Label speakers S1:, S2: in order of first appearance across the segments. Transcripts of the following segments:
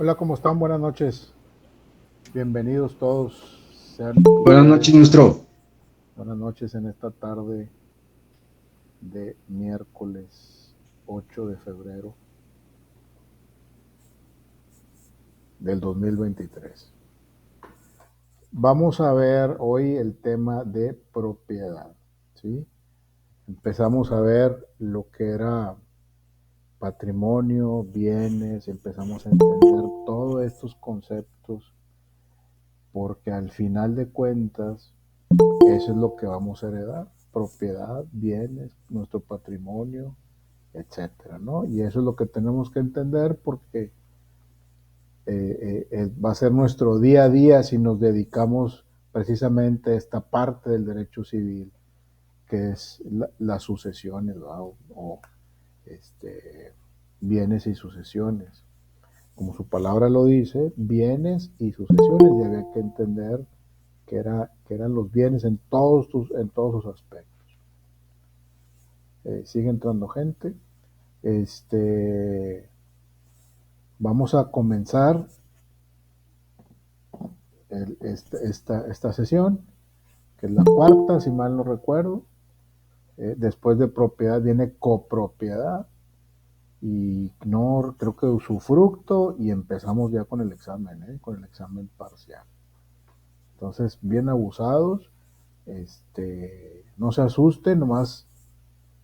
S1: Hola, ¿cómo están? Buenas noches. Bienvenidos todos. Sean
S2: Buenas noches,
S1: todos
S2: nuestro.
S1: buenas noches en esta tarde de miércoles 8 de febrero del 2023. Vamos a ver hoy el tema de propiedad, ¿sí? Empezamos a ver lo que era patrimonio, bienes, empezamos a entender todos estos conceptos porque al final de cuentas eso es lo que vamos a heredar, propiedad, bienes, nuestro patrimonio, etcétera, ¿no? Y eso es lo que tenemos que entender porque va a ser nuestro día a día si nos dedicamos precisamente a esta parte del derecho civil, que es las sucesiones, o este, bienes y sucesiones. Como su palabra lo dice, bienes y sucesiones, y había que entender que eran los bienes en todos sus aspectos. Sigue entrando gente. Este, Vamos a comenzar esta sesión, que es la cuarta, si mal no recuerdo. Después de propiedad viene copropiedad y no creo que usufructo, y empezamos ya con el examen, con el examen parcial. Entonces, bien abusados, no se asusten, nomás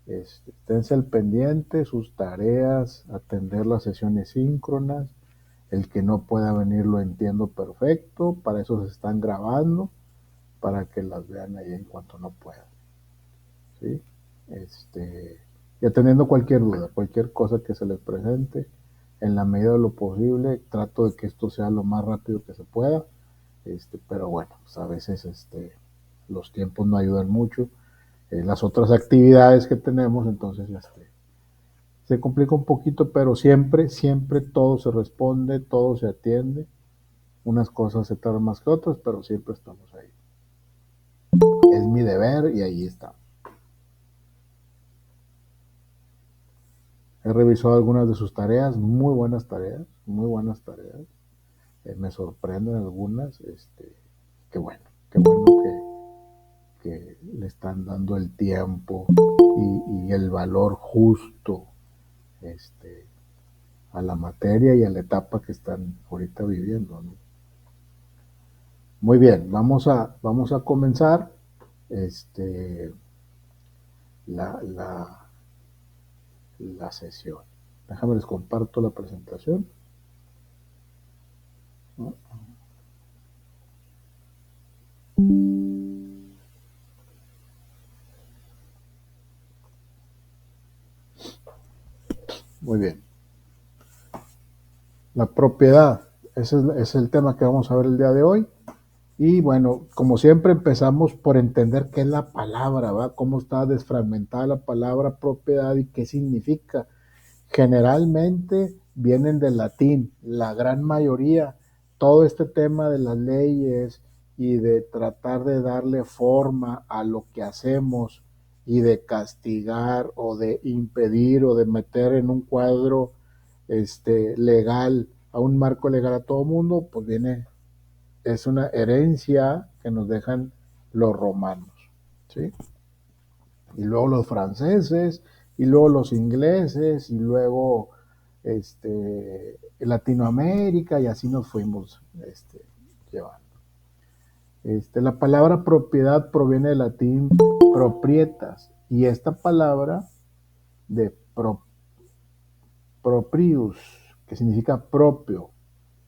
S1: esténse al pendiente, sus tareas, atender las sesiones síncronas. El que no pueda venir lo entiendo perfecto, para eso se están grabando, para que las vean ahí en cuanto no puedan, ¿sí? Y atendiendo cualquier duda, cualquier cosa que se les presente, en la medida de lo posible, trato de que esto sea lo más rápido que se pueda, pero bueno, pues a veces los tiempos no ayudan mucho, las otras actividades que tenemos, entonces se complica un poquito, pero siempre, siempre todo se responde, todo se atiende. Unas cosas se tardan más que otras, pero siempre estamos ahí. Es mi deber y ahí está. He revisado algunas de sus tareas, muy buenas tareas, muy buenas tareas. Me sorprenden algunas. Qué bueno que le están dando el tiempo y el valor justo este, a la materia y a la etapa que están ahorita viviendo, ¿no? Muy bien, vamos a comenzar este, la, la sesión. Déjame les comparto la presentación. Muy bien. La propiedad, ese es el tema que vamos a ver el día de hoy. Y bueno, como siempre empezamos por entender qué es la palabra, ¿va? Cómo está desfragmentada la palabra propiedad y qué significa. Generalmente vienen del latín, la gran mayoría. Todo este tema de las leyes y de tratar de darle forma a lo que hacemos y de castigar o de impedir o de meter en un cuadro legal, a un marco legal a todo mundo, pues viene, es una herencia que nos dejan los romanos, ¿sí? Y luego los franceses, y luego los ingleses, y luego Latinoamérica, y así nos fuimos llevando. La palabra propiedad proviene del latín proprietas, y esta palabra de proprius, que significa propio,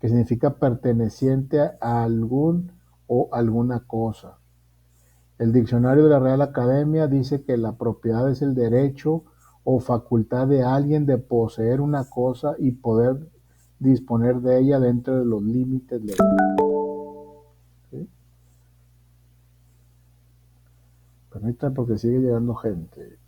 S1: que significa perteneciente a algún o alguna cosa. El diccionario de la Real Academia dice que la propiedad es el derecho o facultad de alguien de poseer una cosa y poder disponer de ella dentro de los límites legales, ¿sí? Permítanme porque sigue llegando gente.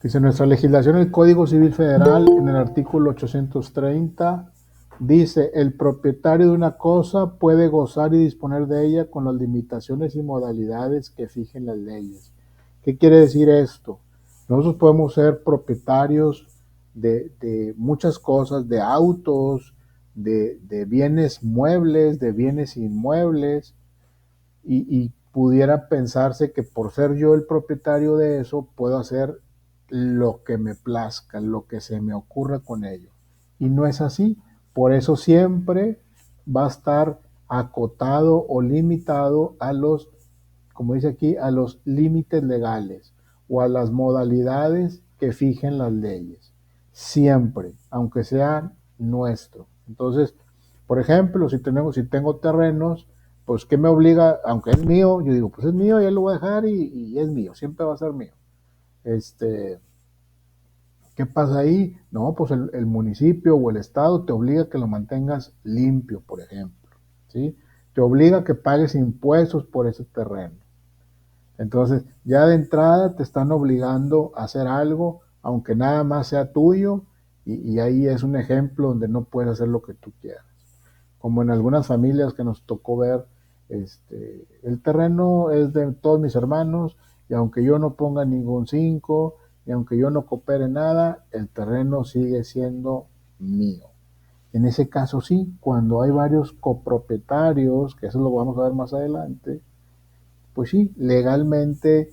S1: Dice, nuestra legislación, el Código Civil Federal, en el artículo 830, Dice, el propietario de una cosa puede gozar y disponer de ella con las limitaciones y modalidades que fijen las leyes. ¿Qué quiere decir esto? Nosotros podemos ser propietarios de muchas cosas, de autos, de bienes muebles, de bienes inmuebles, y pudiera pensarse que por ser yo el propietario de eso, puedo hacer lo que me plazca, lo que se me ocurra con ello. Y no es así. Por eso siempre va a estar acotado o limitado a los, como dice aquí, a los límites legales o a las modalidades que fijen las leyes. Siempre, aunque sean nuestros. Entonces, por ejemplo, si tengo terrenos, pues ¿qué me obliga? Aunque es mío, yo digo, pues es mío, ya lo voy a dejar y es mío, siempre va a ser mío. Este, ¿Qué pasa ahí? No, pues el municipio o el estado te obliga a que lo mantengas limpio, por ejemplo, ¿sí? Te obliga a que pagues impuestos por ese terreno. Entonces, ya de entrada te están obligando a hacer algo, aunque nada más sea tuyo, y ahí es un ejemplo donde no puedes hacer lo que tú quieras. Como en algunas familias que nos tocó ver, el terreno es de todos mis hermanos, y aunque yo no ponga ningún 5, y aunque yo no coopere nada, el terreno sigue siendo mío. En ese caso sí, cuando hay varios copropietarios, que eso lo vamos a ver más adelante, pues sí, legalmente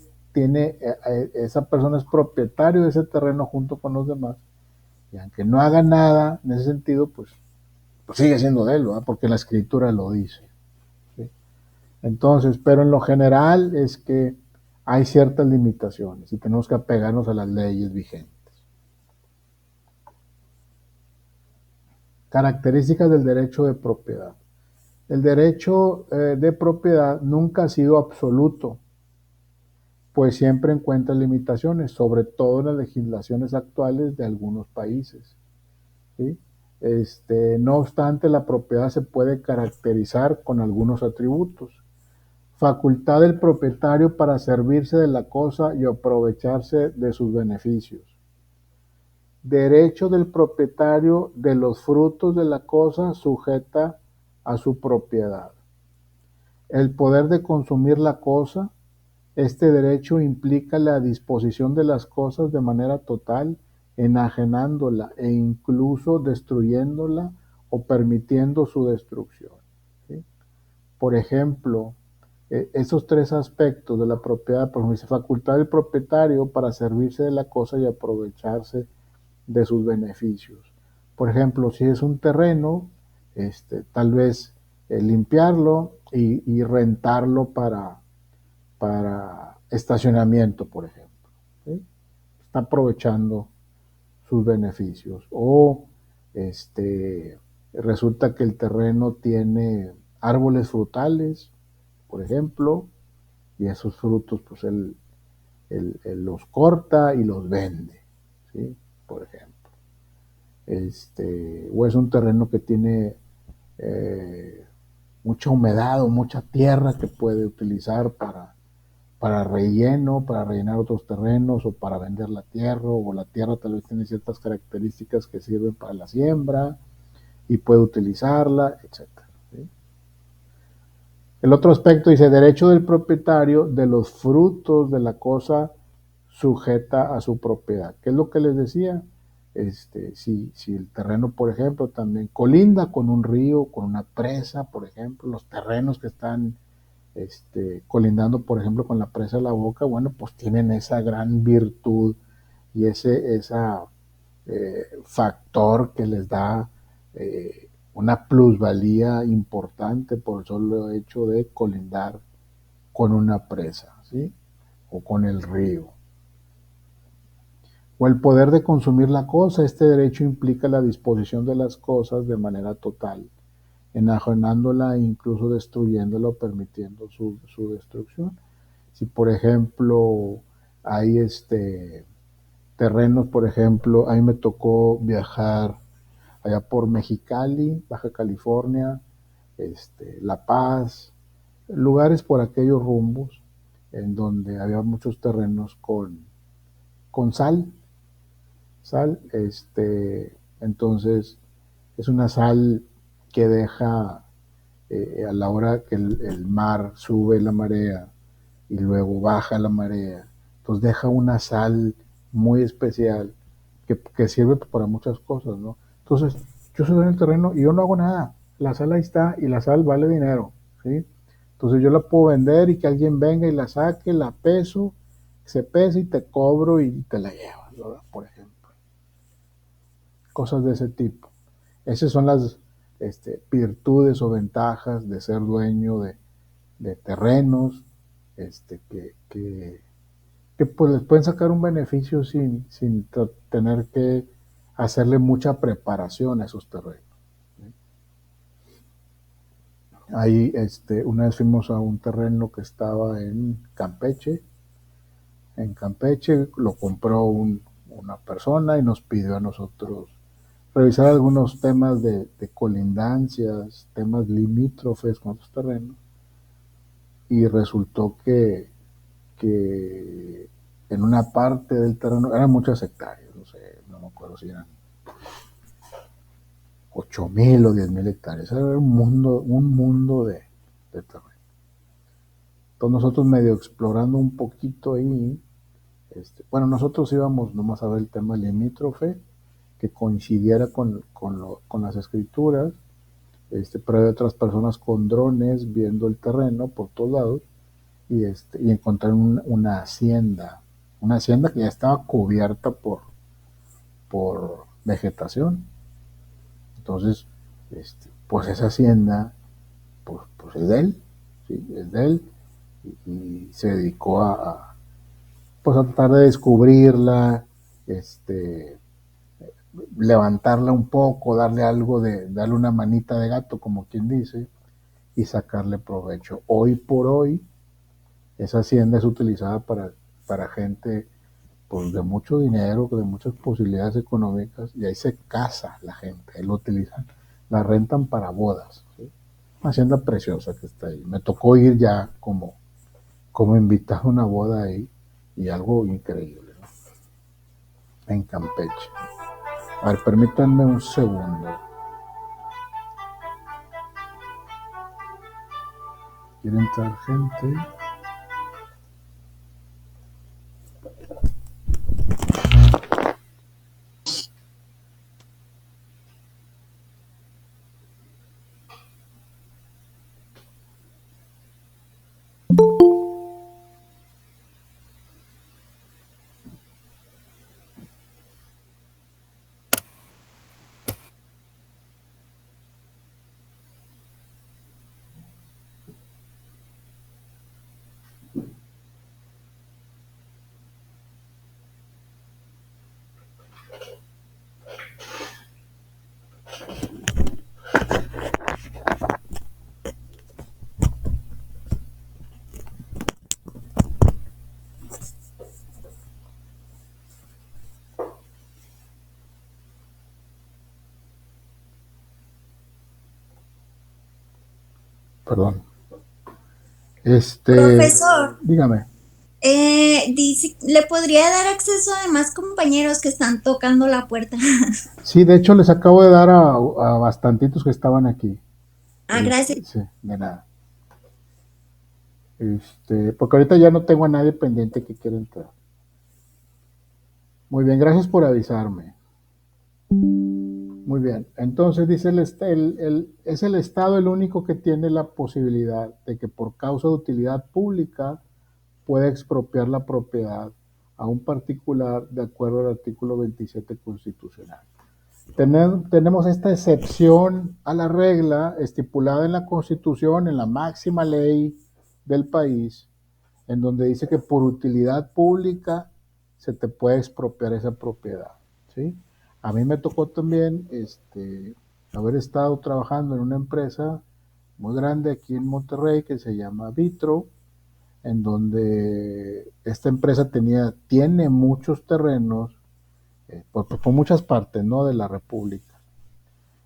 S1: esa persona es propietario de ese terreno junto con los demás, y aunque no haga nada en ese sentido, pues sigue siendo de él, ¿verdad? Porque la escritura lo dice, ¿sí? Entonces, pero en lo general es que hay ciertas limitaciones y tenemos que apegarnos a las leyes vigentes. Características del derecho de propiedad. El derecho de propiedad nunca ha sido absoluto, pues siempre encuentra limitaciones, sobre todo en las legislaciones actuales de algunos países, ¿sí? No obstante, la propiedad se puede caracterizar con algunos atributos. Facultad del propietario para servirse de la cosa y aprovecharse de sus beneficios. Derecho del propietario de los frutos de la cosa sujeta a su propiedad. El poder de consumir la cosa. Este derecho implica la disposición de las cosas de manera total, enajenándola e incluso destruyéndola o permitiendo su destrucción, ¿sí? Por ejemplo, esos tres aspectos de la propiedad, por ejemplo, dice facultad del propietario para servirse de la cosa y aprovecharse de sus beneficios. Por ejemplo, si es un terreno, tal vez limpiarlo y rentarlo para estacionamiento, por ejemplo, ¿sí? Está aprovechando sus beneficios. O resulta que el terreno tiene árboles frutales, por ejemplo, y esos frutos pues él los corta y los vende, ¿sí? Por ejemplo. O es un terreno que tiene mucha humedad o mucha tierra que puede utilizar para relleno, para rellenar otros terrenos o para vender la tierra, o la tierra tal vez tiene ciertas características que sirven para la siembra y puede utilizarla, etcétera, ¿sí? El otro aspecto dice derecho del propietario de los frutos de la cosa sujeta a su propiedad. ¿Qué es lo que les decía? Si el terreno, por ejemplo, también colinda con un río, con una presa, por ejemplo, los terrenos que están colindando, por ejemplo, con la presa de la Boca, bueno, pues tienen esa gran virtud y esa factor que les da una plusvalía importante por el solo hecho de colindar con una presa, ¿sí? O con el río. O el poder de consumir la cosa. Este derecho implica la disposición de las cosas de manera total, enajenándola e incluso destruyéndola o permitiendo su destrucción. Si por ejemplo hay terrenos, por ejemplo, a mí me tocó viajar allá por Mexicali, Baja California, La Paz, lugares por aquellos rumbos en donde había muchos terrenos con sal, entonces Es una sal que deja a la hora que el mar sube la marea y luego baja la marea, entonces deja una sal muy especial que sirve para muchas cosas, ¿no? Entonces, yo soy en el terreno y yo no hago nada, la sal ahí está y la sal vale dinero, ¿sí? Entonces yo la puedo vender y que alguien venga y la saque, la peso, se pesa y te cobro y te la llevas, ¿verdad? Por ejemplo, cosas de ese tipo. Esas son las virtudes o ventajas de ser dueño de terrenos, que pues les pueden sacar un beneficio sin tener que hacerle mucha preparación a esos terrenos. Ahí, una vez fuimos a un terreno que estaba en Campeche, lo compró una persona y nos pidió a nosotros revisar algunos temas de colindancias, temas limítrofes con los terrenos, y resultó que en una parte del terreno, eran muchas hectáreas, no sé, no me acuerdo si eran 8,000 o 10,000 hectáreas, era un mundo de terreno. Entonces nosotros medio explorando un poquito ahí, bueno, nosotros íbamos nomás a ver el tema limítrofe, que coincidiera con las escrituras, pero hay otras personas con drones viendo el terreno por todos lados, y encontraron una hacienda que ya estaba cubierta por vegetación. Entonces, pues esa hacienda, pues es de él, ¿sí? Es de él, y se dedicó pues a tratar de descubrirla, levantarla un poco, darle una manita de gato, como quien dice, y sacarle provecho. Hoy por hoy, esa hacienda es utilizada para gente pues, de mucho dinero, de muchas posibilidades económicas, y ahí se casa la gente, ahí lo utilizan, la rentan para bodas, ¿sí? Una hacienda preciosa que está ahí. Me tocó ir ya como invitado a una boda ahí, y algo increíble, ¿no? En Campeche. A ver, permítanme un segundo. Quiere entrar gente. Perdón.
S2: Profesor,
S1: Dígame.
S2: dice, ¿le podría dar acceso a demás compañeros que están tocando la puerta?
S1: Sí, de hecho les acabo de dar a bastantitos que estaban aquí.
S2: Ah, gracias.
S1: Sí, de nada. Porque ahorita ya no tengo a nadie pendiente que quiera entrar. Muy bien, gracias por avisarme. Muy bien, entonces dice es el Estado el único que tiene la posibilidad de que por causa de utilidad pública pueda expropiar la propiedad a un particular de acuerdo al artículo 27 constitucional. Tenemos esta excepción a la regla estipulada en la Constitución, en la máxima ley del país, en donde dice que por utilidad pública se te puede expropiar esa propiedad, ¿sí? A mí me tocó también haber estado trabajando en una empresa muy grande aquí en Monterrey que se llama Vitro, en donde esta empresa tiene muchos terrenos por muchas partes, ¿no? De la República.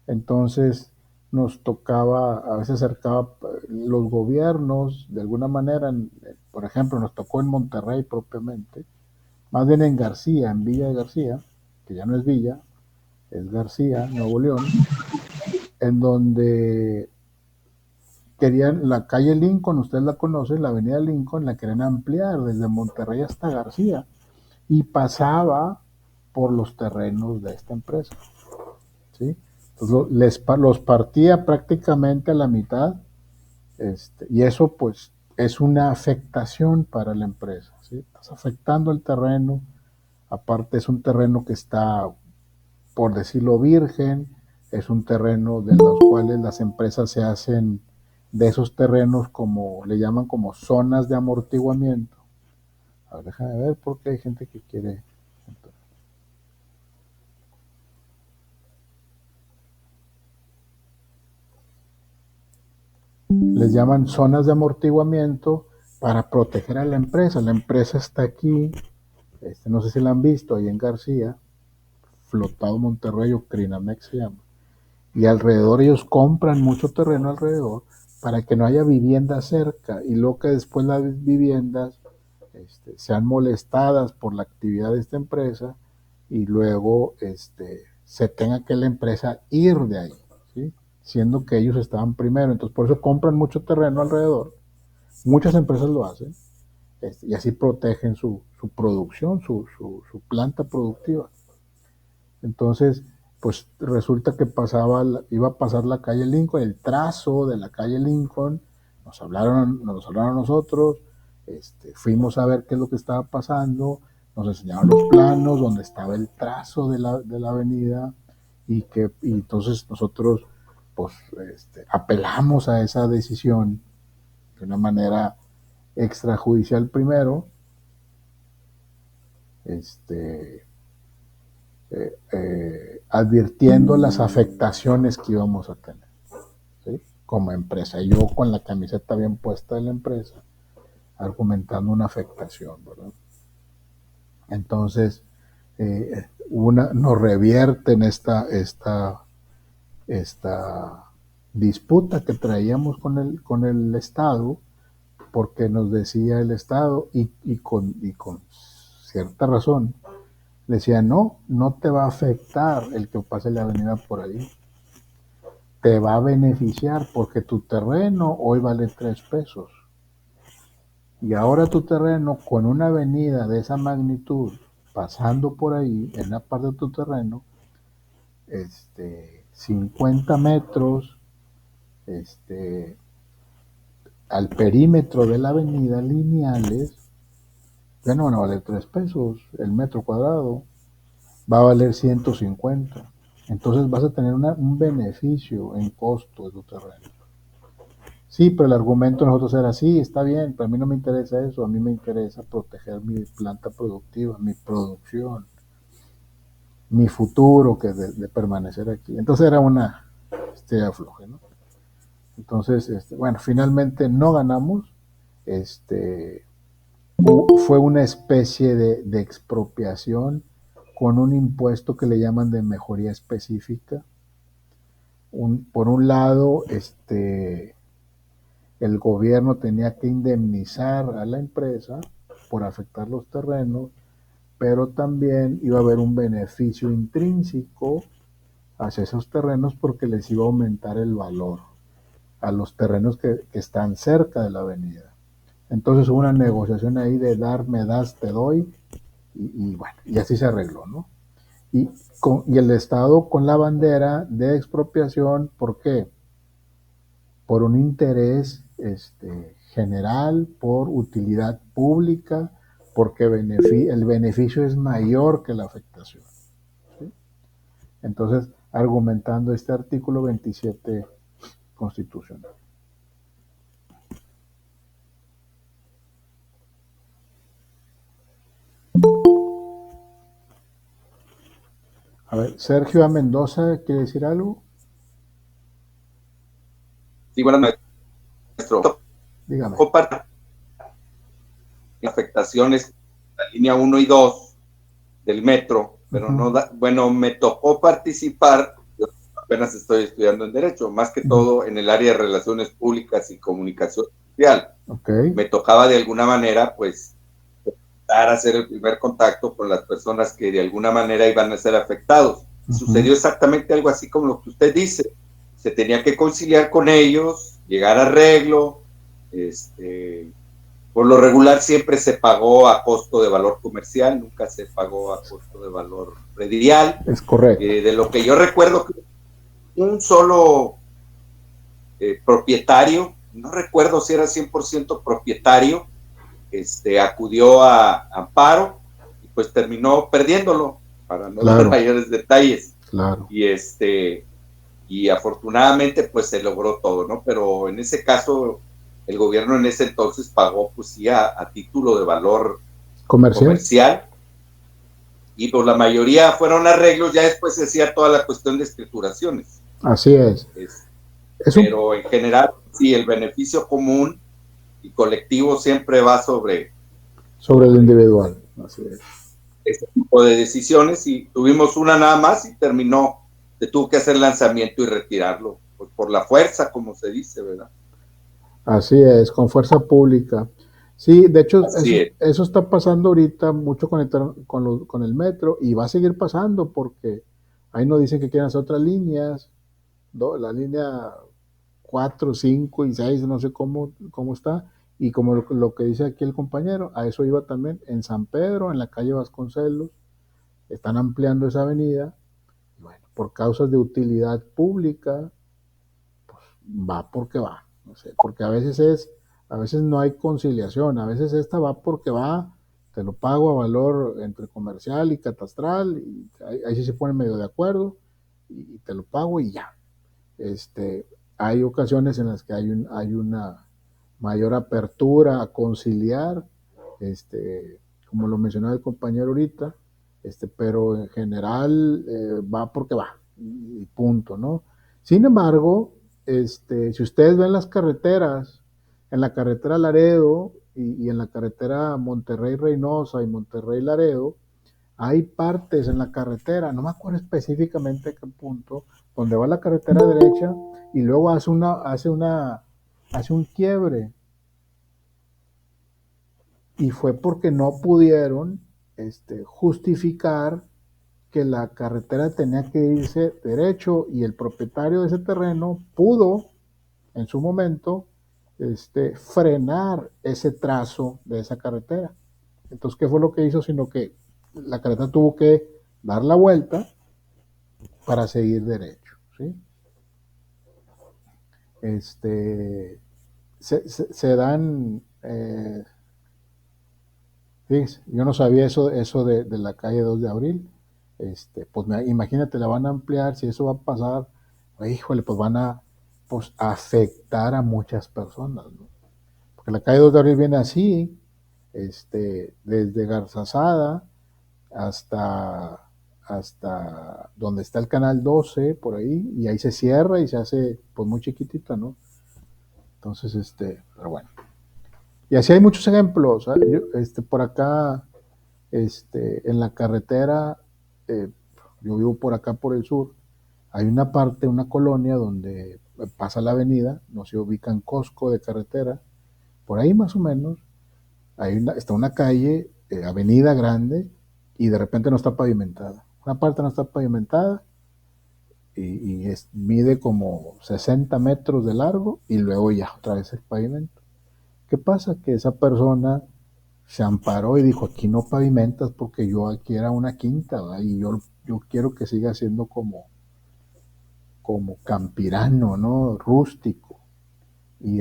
S1: Entonces nos tocaba, a veces acercaba los gobiernos, de alguna manera, por ejemplo, nos tocó en Monterrey propiamente, más bien en García, en Villa de García, que ya no es Villa, es García, Nuevo León, en donde querían la calle Lincoln, usted la conoce, la avenida Lincoln, la querían ampliar desde Monterrey hasta García y pasaba por los terrenos de esta empresa, ¿sí? Entonces los partía prácticamente a la mitad, y eso pues es una afectación para la empresa, ¿sí? Estás afectando el terreno, aparte es un terreno que está, por decirlo, virgen, es un terreno de los cuales las empresas se hacen de esos terrenos, como le llaman, como zonas de amortiguamiento. A ver, déjame ver porque hay gente que quiere. Les llaman zonas de amortiguamiento para proteger a la empresa. La empresa está aquí, no sé si la han visto, ahí en García, Flotado Monterrey o Crinamex se llama. Y alrededor ellos compran mucho terreno alrededor para que no haya viviendas cerca y luego que después las viviendas sean molestadas por la actividad de esta empresa y luego se tenga que la empresa ir de ahí, ¿sí? Siendo que ellos estaban primero. Entonces por eso compran mucho terreno alrededor. Muchas empresas lo hacen y así protegen su producción, su planta productiva. Entonces, pues resulta que iba a pasar la calle Lincoln, el trazo de la calle Lincoln, nos hablaron a nosotros, fuimos a ver qué es lo que estaba pasando, nos enseñaron los planos donde estaba el trazo de la avenida y entonces nosotros pues apelamos a esa decisión de una manera extrajudicial primero, advirtiendo las afectaciones que íbamos a tener, ¿sí? Como empresa. Yo con la camiseta bien puesta de la empresa, argumentando una afectación, ¿verdad? Entonces, nos revierten esta disputa que traíamos con el Estado, porque nos decía el Estado, y con cierta razón, decía, no te va a afectar el que pase la avenida por ahí, te va a beneficiar porque tu terreno hoy vale 3 pesos. Y ahora tu terreno con una avenida de esa magnitud, pasando por ahí, en la parte de tu terreno, 50 metros, al perímetro de la avenida lineales, ya no van a valer 3 pesos el metro cuadrado, va a valer 150. Entonces vas a tener un beneficio en costo de tu terreno. Sí, pero el argumento de nosotros era, sí, está bien, pero a mí no me interesa eso, a mí me interesa proteger mi planta productiva, mi producción, mi futuro que de permanecer aquí. Entonces era una afloje, ¿no? Entonces, bueno, finalmente no ganamos, fue una especie de expropiación con un impuesto que le llaman de mejoría específica. Por un lado, el gobierno tenía que indemnizar a la empresa por afectar los terrenos, pero también iba a haber un beneficio intrínseco hacia esos terrenos porque les iba a aumentar el valor a los terrenos que están cerca de la avenida. Entonces hubo una negociación ahí de me das, te doy, y bueno, y así se arregló, ¿no? Y el Estado con la bandera de expropiación, ¿por qué? Por un interés general, por utilidad pública, porque el beneficio es mayor que la afectación, ¿sí? Entonces, argumentando este artículo 27 constitucional. A ver, Sergio A. Mendoza, ¿quiere decir algo?
S3: Sí, buenas noches, maestro.
S1: Dígame.
S3: Comparto afectaciones la línea 1 y 2 del metro, pero no bueno, me tocó participar, yo apenas estoy estudiando en Derecho, más que todo en el área de Relaciones Públicas y Comunicación Social.
S1: Okay.
S3: Me tocaba de alguna manera, pues, a hacer el primer contacto con las personas que de alguna manera iban a ser afectados. Sucedió exactamente algo así como lo que usted dice. se tenía que conciliar con ellos, llegar a arreglo. Por lo regular siempre se pagó a costo de valor comercial, nunca se pagó a costo de valor predial.
S1: Es correcto.
S3: De lo que yo recuerdo, un solo propietario, no recuerdo si era 100% propietario, acudió a amparo y pues terminó perdiéndolo, para no dar mayores detalles.
S1: Claro.
S3: Y afortunadamente pues se logró todo, ¿no? Pero en ese caso el gobierno en ese entonces pagó pues sí a título de valor comercial, y pues la mayoría fueron arreglos, ya después se hacía toda la cuestión de escrituraciones.
S1: Así es.
S3: Pero en general sí, el beneficio común y colectivo siempre va sobre
S1: el individual. Así es.
S3: Ese tipo de decisiones, y tuvimos una nada más y terminó, se tuvo que hacer lanzamiento y retirarlo, pues por la fuerza, como se dice, ¿verdad?
S1: Así es, con fuerza pública. Sí, de hecho, eso está pasando ahorita mucho con el metro, y va a seguir pasando porque ahí nos dicen que quieren hacer otras líneas, la línea 4, 5 y 6, no sé cómo está, y como lo que dice aquí el compañero, a eso iba también en San Pedro, en la calle Vasconcelos, están ampliando esa avenida, bueno, por causas de utilidad pública, pues va porque va, no sé, porque a veces no hay conciliación, a veces esta va porque va, te lo pago a valor entre comercial y catastral, y ahí sí se ponen medio de acuerdo, y te lo pago y ya. Hay ocasiones en las que hay una mayor apertura a conciliar, como lo mencionaba el compañero ahorita, pero en general va porque va, y punto, ¿no? Sin embargo, si ustedes ven las carreteras, en la carretera Laredo y en la carretera Monterrey-Reynosa y Monterrey-Laredo, hay partes en la carretera, no me acuerdo específicamente qué punto, donde va la carretera derecha y luego hace un quiebre. Y fue porque no pudieron justificar que la carretera tenía que irse derecho, y el propietario de ese terreno pudo en su momento frenar ese trazo de esa carretera. Entonces, ¿qué fue lo que hizo? Sino que la carretera tuvo que dar la vuelta para seguir derecho, ¿sí? Se dan, fíjense, yo no sabía eso de la calle 2 de abril, pues imagínate, la van a ampliar, si eso va a pasar, híjole, pues van a afectar a muchas personas, ¿no? Porque la calle 2 de abril viene así, desde Garzazada hasta donde está el canal 12, por ahí, y ahí se cierra y se hace pues muy chiquitita, ¿no? Entonces, pero bueno. Y así hay muchos ejemplos, ¿eh? Por acá, en la carretera, yo vivo por acá por el sur, hay una parte, una colonia donde pasa la avenida, no se ubica en Costco de carretera, por ahí más o menos, está una calle, avenida grande, y de repente no está pavimentada. Una parte no está pavimentada y mide como 60 metros de largo, y luego ya otra vez el pavimento. ¿Qué pasa? Que esa persona se amparó y dijo, aquí no pavimentas porque yo aquí era una quinta, ¿verdad? Y yo quiero que siga siendo como campirano, ¿no? Rústico. Y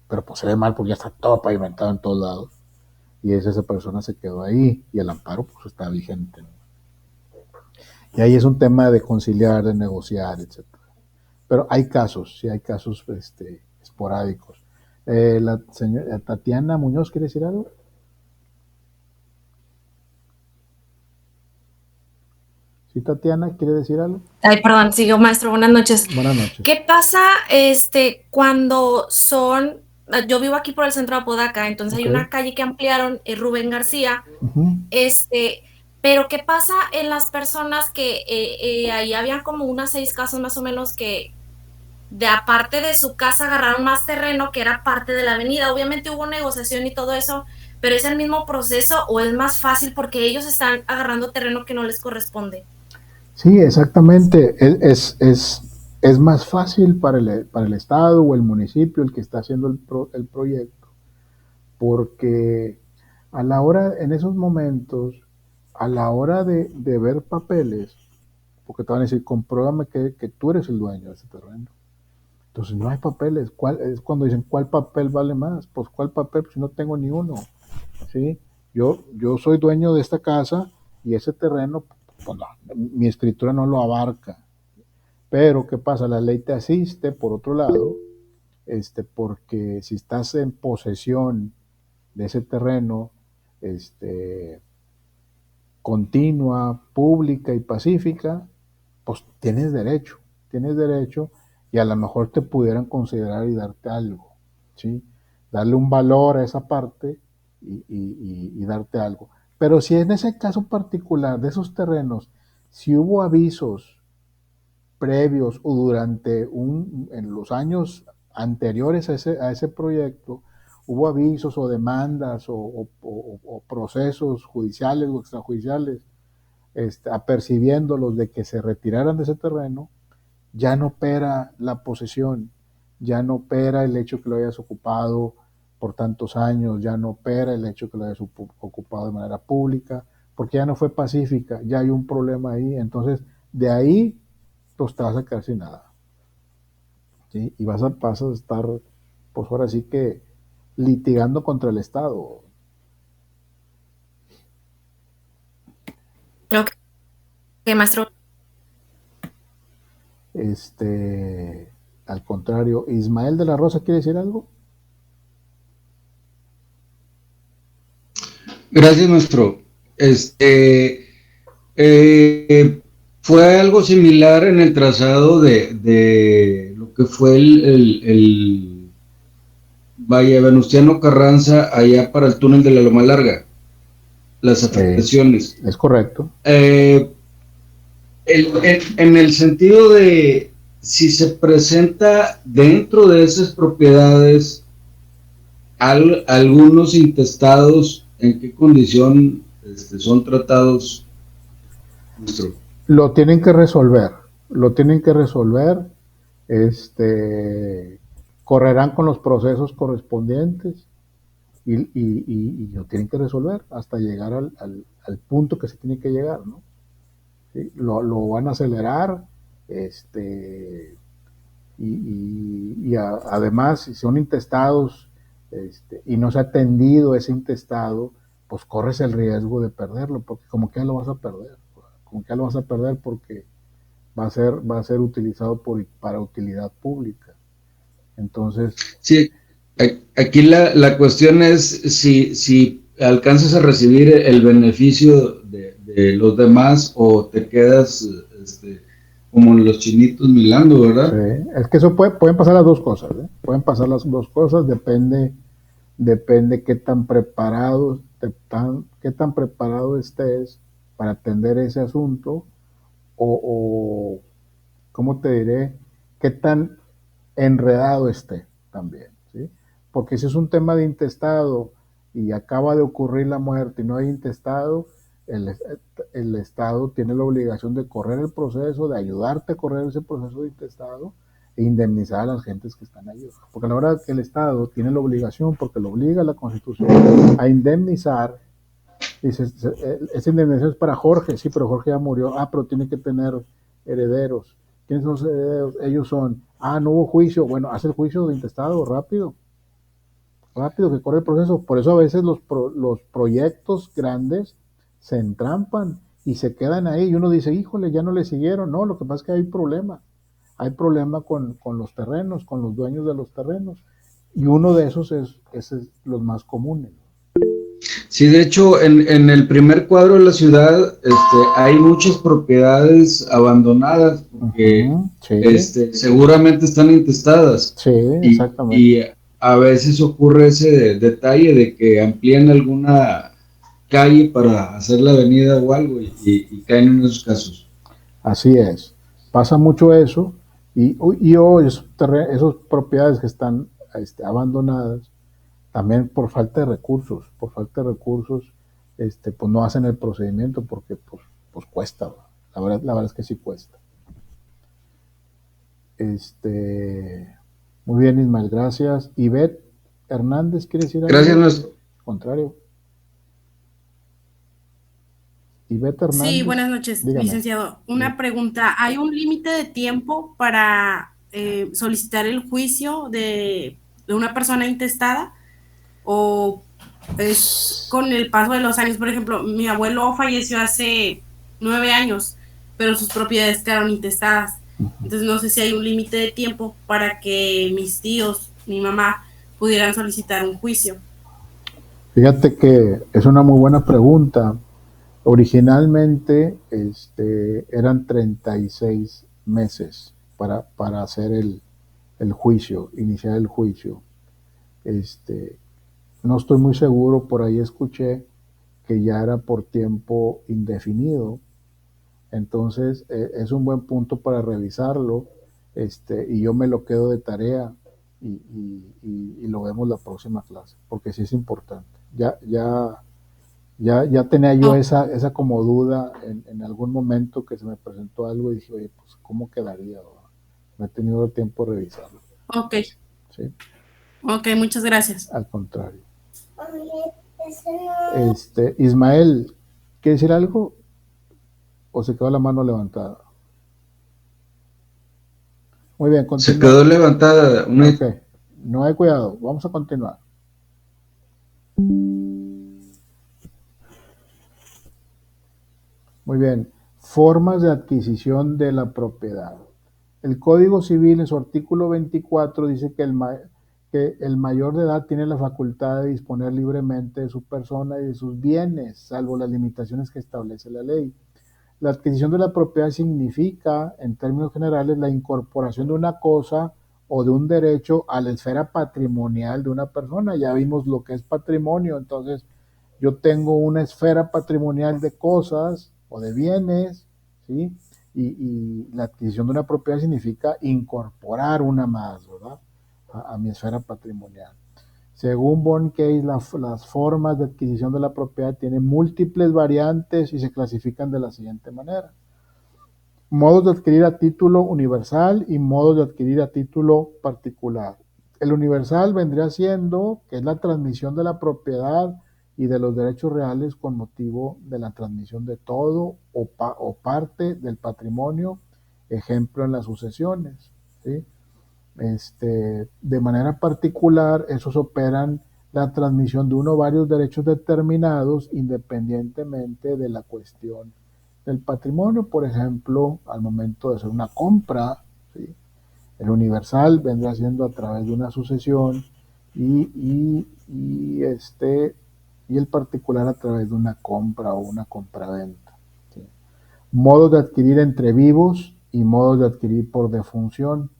S1: pero pues se ve mal porque ya está todo pavimentado en todos lados. Y esa persona se quedó ahí, y el amparo pues está vigente, ¿no? Y ahí es un tema de conciliar, de negociar, etc. Pero hay casos, sí hay casos esporádicos. La señora Tatiana Muñoz, ¿quiere decir algo? ¿Sí, Tatiana, quiere decir algo?
S4: Ay, perdón, sigo, maestro, buenas noches.
S1: Buenas noches.
S4: ¿Qué pasa cuando son, yo vivo aquí por el centro de Apodaca, entonces hay una calle que ampliaron, Rubén García, pero qué pasa en las personas que ahí habían como unas 6 casas más o menos que de aparte de su casa agarraron más terreno que era parte de la avenida? Obviamente hubo negociación y todo eso, pero ¿es el mismo proceso o es más fácil porque ellos están agarrando terreno que no les corresponde?
S1: Sí, exactamente. es más fácil para el Estado o el municipio, el que está haciendo el proyecto, porque a la hora, en esos momentos, a la hora de ver papeles, porque te van a decir, compruébame que tú eres el dueño de ese terreno. Entonces no hay papeles. Es cuando dicen, ¿cuál papel vale más? Pues ¿cuál papel? Pues si no tengo ni uno. ¿Sí? Yo soy dueño de esta casa y ese terreno, pues no, mi escritura no lo abarca. Pero, ¿qué pasa? La ley te asiste, por otro lado, porque si estás en posesión de ese terreno, continua, pública y pacífica, pues tienes derecho y a lo mejor te pudieran considerar y darte algo, ¿sí? Darle un valor a esa parte y darte algo. Pero si en ese caso particular de esos terrenos, si hubo avisos previos o en los años anteriores a ese proyecto, hubo avisos o demandas o procesos judiciales o extrajudiciales, apercibiéndolos de que se retiraran de ese terreno, ya no opera la posesión, ya no opera el hecho que lo hayas ocupado por tantos años, ya no opera el hecho que lo hayas ocupado de manera pública, porque ya no fue pacífica, ya hay un problema ahí, entonces de ahí pues te vas a quedar sin nada, ¿sí? Y vas a estar, pues ahora sí que litigando contra el Estado.
S4: Creo que, maestro.
S1: Al contrario, Ismael de la Rosa, ¿quiere decir algo?
S5: Gracias, maestro. Fue algo similar en el trazado de lo que fue el Valle Venustiano Carranza allá para el túnel de la Loma Larga, las afectaciones.
S1: Es correcto.
S5: En el sentido de si se presenta dentro de esas propiedades algunos intestados, ¿en qué condición son tratados, maestro?
S1: Lo tienen que resolver, correrán con los procesos correspondientes y lo tienen que resolver hasta llegar al punto que se tiene que llegar, ¿no? ¿Sí? Lo van a acelerar, además, si son intestados y no se ha atendido ese intestado, pues corres el riesgo de perderlo, porque como que ya lo vas a perder porque va a ser utilizado para utilidad pública. Entonces,
S5: sí, aquí la cuestión es si alcanzas a recibir el beneficio de los demás o te quedas como los chinitos milando, ¿verdad?
S1: Sí, es que eso pueden pasar las dos cosas, ¿eh? Pueden pasar las dos cosas, depende qué tan preparado estés para atender ese asunto o ¿cómo te diré? Qué tan enredado esté también, ¿sí? Porque si es un tema de intestado y acaba de ocurrir la muerte y no hay intestado, el Estado tiene la obligación de correr el proceso, de ayudarte a correr ese proceso de intestado e indemnizar a las gentes que están ahí. Porque a la hora que el Estado tiene la obligación, porque lo obliga la Constitución, a indemnizar, dice, esa indemnización es para Jorge, sí, pero Jorge ya murió, pero tiene que tener herederos. ¿Quiénes son los herederos? Ellos son, no hubo juicio, bueno, haz el juicio de intestado rápido que corre el proceso. Por eso a veces los proyectos grandes se entrampan y se quedan ahí y uno dice, híjole, ya no le siguieron. No, lo que pasa es que hay problema con los terrenos, con los dueños de los terrenos, y uno de esos es los más comunes.
S5: Sí, de hecho, en el primer cuadro de la ciudad hay muchas propiedades abandonadas porque
S1: sí.
S5: Seguramente están intestadas.
S1: Sí, exactamente.
S5: Y a veces ocurre ese detalle de que amplían alguna calle para hacer la avenida o algo y caen en esos casos.
S1: Así es. Pasa mucho eso y hoy esas propiedades que están abandonadas, también por falta de recursos, pues no hacen el procedimiento porque pues cuesta, la verdad es que sí cuesta. Muy bien, Ismael, gracias. Ivette Hernández, ¿quiere decir algo?
S5: Gracias, maestro.
S1: Contrario. Ivette Hernández.
S6: Sí, buenas noches,
S1: dígame.
S6: licenciado. Una pregunta. ¿Hay un límite de tiempo para solicitar el juicio de una persona intestada? ¿O es con el paso de los años? Por ejemplo, mi abuelo falleció hace 9 años, pero sus propiedades quedaron intestadas. Entonces no sé si hay un límite de tiempo para que mis tíos, mi mamá, pudieran solicitar un juicio.
S1: Fíjate que es una muy buena pregunta. Originalmente eran 36 meses para hacer el juicio, iniciar el juicio. No estoy muy seguro, por ahí escuché que ya era por tiempo indefinido. Entonces es un buen punto para revisarlo, y yo me lo quedo de tarea y lo vemos la próxima clase, porque sí es importante. Ya tenía yo esa como duda en algún momento que se me presentó algo y dije, oye, pues ¿cómo quedaría? No he tenido tiempo de revisarlo.
S6: Ok.
S1: ¿Sí?
S6: Ok, muchas gracias.
S1: Al contrario. Ismael, ¿quiere decir algo? ¿O se quedó la mano levantada? Muy bien, continúa.
S5: Se quedó levantada.
S1: Ok, no hay cuidado, vamos a continuar. Muy bien, formas de adquisición de la propiedad. El Código Civil en su artículo 24 dice que el mayor de edad tiene la facultad de disponer libremente de su persona y de sus bienes, salvo las limitaciones que establece la ley. La adquisición de la propiedad significa, en términos generales, la incorporación de una cosa o de un derecho a la esfera patrimonial de una persona. Ya vimos lo que es patrimonio, entonces yo tengo una esfera patrimonial de cosas o de bienes, ¿sí? Y la adquisición de una propiedad significa incorporar una más, ¿verdad? A mi esfera patrimonial. Según Born-Case, las formas de adquisición de la propiedad tienen múltiples variantes y se clasifican de la siguiente manera. Modos de adquirir a título universal y modos de adquirir a título particular. El universal vendría siendo que es la transmisión de la propiedad y de los derechos reales con motivo de la transmisión de todo o parte del patrimonio, ejemplo en las sucesiones, ¿sí? De manera particular, esos operan la transmisión de uno o varios derechos determinados independientemente de la cuestión del patrimonio. Por ejemplo, al momento de hacer una compra, ¿sí? El universal vendrá siendo a través de una sucesión y el particular a través de una compra o una compraventa, ¿sí? Modos de adquirir entre vivos y modos de adquirir por defunción.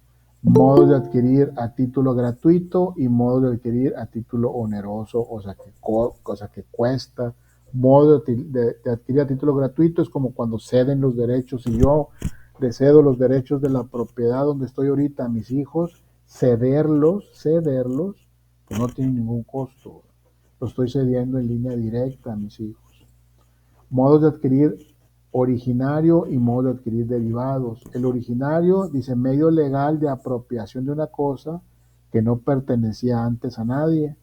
S1: Modos de adquirir a título gratuito y modos de adquirir a título oneroso, o sea que cuesta. Modo de adquirir a título gratuito es como cuando ceden los derechos. Si yo le cedo los derechos de la propiedad donde estoy ahorita a mis hijos, cederlos, pues no tiene ningún costo. Lo estoy cediendo en línea directa a mis hijos. Modos de adquirir originario y modo de adquirir derivados. El originario dice medio legal de apropiación de una cosa que no pertenecía antes a nadie.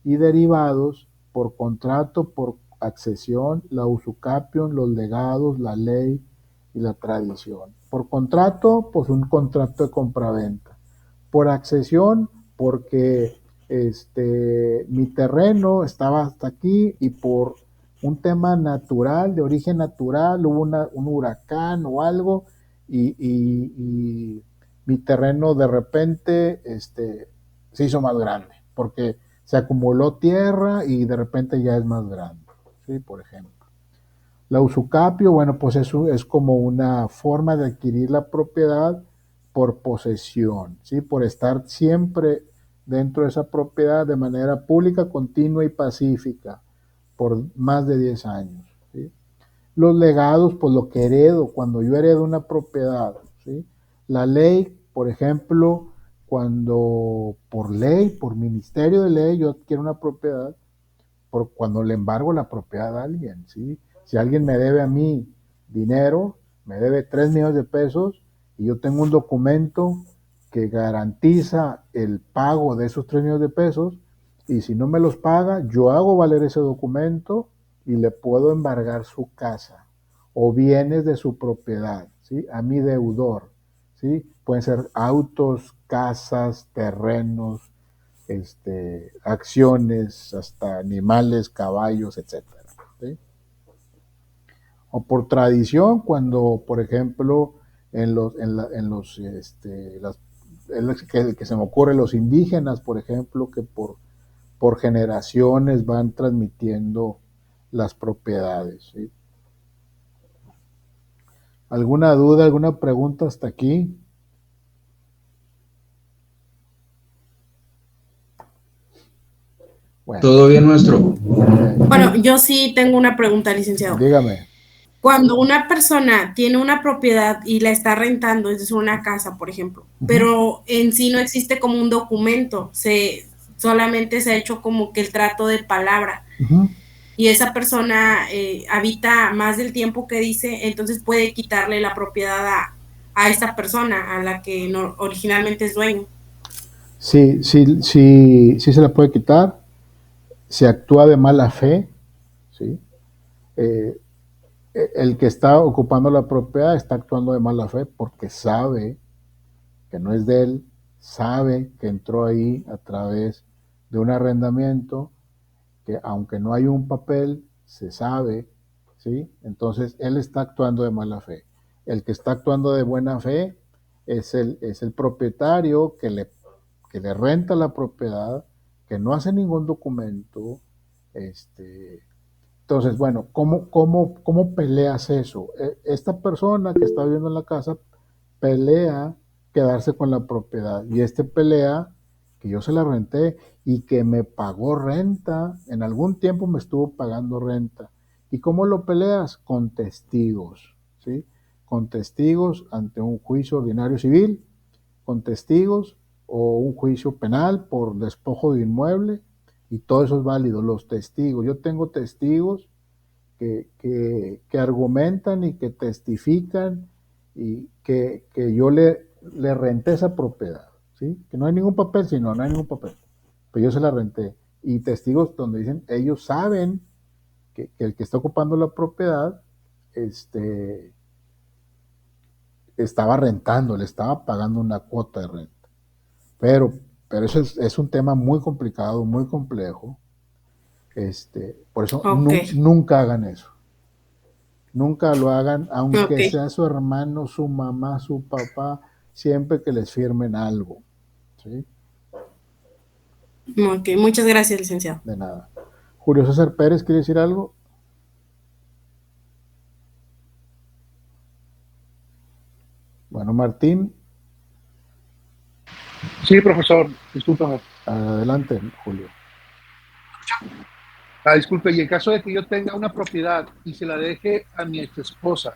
S1: Y derivados por contrato, por accesión, la usucapión, los legados, la ley y la tradición. Por contrato, pues un contrato de compraventa. Por accesión, porque mi terreno estaba hasta aquí y por un tema natural, de origen natural, hubo un huracán o algo y mi terreno de repente se hizo más grande, porque se acumuló tierra y de repente ya es más grande, ¿sí? Por ejemplo. La usucapio, bueno, pues eso es como una forma de adquirir la propiedad por posesión, ¿sí? Por estar siempre dentro de esa propiedad de manera pública, continua y pacífica por más de 10 años, ¿sí? Los legados, pues lo que heredo, cuando yo heredo una propiedad, ¿sí? La ley, por ejemplo, cuando por ley, por ministerio de ley, yo adquiero una propiedad, cuando le embargo la propiedad a alguien, ¿sí? Si alguien me debe a mí dinero, me debe 3 millones de pesos y yo tengo un documento que garantiza el pago de esos 3 millones de pesos, y si no me los paga, yo hago valer ese documento y le puedo embargar su casa o bienes de su propiedad, ¿sí? A mi deudor, ¿sí? Pueden ser autos, casas, terrenos, acciones, hasta animales, caballos, etcétera, ¿sí? O por tradición, cuando, por ejemplo, que se me ocurre, los indígenas, por ejemplo, que por generaciones van transmitiendo las propiedades, ¿sí? ¿Alguna duda, alguna pregunta hasta aquí?
S5: Bueno. Todo bien, maestro.
S6: Bueno, yo sí tengo una pregunta, licenciado.
S1: Dígame.
S6: Cuando una persona tiene una propiedad y la está rentando, es decir, una casa, por ejemplo, pero en sí no existe como un documento, solamente se ha hecho como que el trato de palabra, y esa persona habita más del tiempo que dice, entonces puede quitarle la propiedad a esta persona, a la que originalmente es dueño.
S1: Sí se la puede quitar. Se actúa de mala fe, ¿sí? El que está ocupando la propiedad está actuando de mala fe porque sabe que no es de él, sabe que entró ahí a través de un arrendamiento, que aunque no hay un papel, se sabe, ¿sí? Entonces él está actuando de mala fe. El que está actuando de buena fe es el propietario que le renta la propiedad, que no hace ningún documento. Entonces, bueno, ¿cómo peleas eso? Esta persona que está viviendo en la casa pelea quedarse con la propiedad, y pelea que yo se la renté y que me pagó renta, en algún tiempo me estuvo pagando renta. ¿Y cómo lo peleas? Con testigos, ¿sí? Con testigos ante un juicio ordinario civil, con testigos o un juicio penal por despojo de inmueble, y todo eso es válido. Los testigos, yo tengo testigos que argumentan y que testifican y que yo le renté esa propiedad, ¿sí? Que no hay ningún papel, no hay ningún papel, pero yo se la renté. Y testigos donde dicen, ellos saben que el que está ocupando la propiedad estaba rentando, le estaba pagando una cuota de renta. Pero eso es un tema muy complicado, muy complejo. Por eso nunca hagan eso. Nunca lo hagan, aunque sea su hermano, su mamá, su papá, siempre que les firmen algo, ¿sí?
S6: Ok, muchas gracias, licenciado.
S1: De nada. Julio César Pérez, ¿quiere decir algo? Bueno, Martín.
S7: Sí, profesor, discúlpame.
S1: Adelante, Julio.
S7: Disculpe, y en caso de que yo tenga una propiedad y se la deje a mi ex esposa,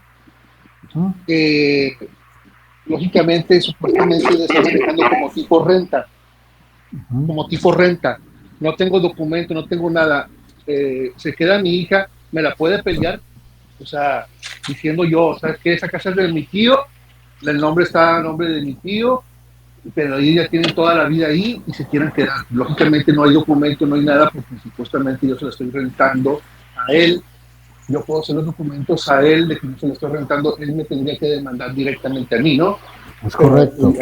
S7: lógicamente, supuestamente le está manejando como tipo renta, no tengo documento, no tengo nada, se queda mi hija, me la puede pelear, o sea, diciendo yo, ¿sabes qué? Esa casa es de mi tío, el nombre está a nombre de mi tío, pero ellos ya tienen toda la vida ahí y se quieren quedar. Lógicamente no hay documento, no hay nada, porque supuestamente yo se lo estoy rentando a él. Yo puedo hacer los documentos a él de que yo se lo estoy rentando, él me tendría que demandar directamente a mí, ¿no?
S1: Es correcto.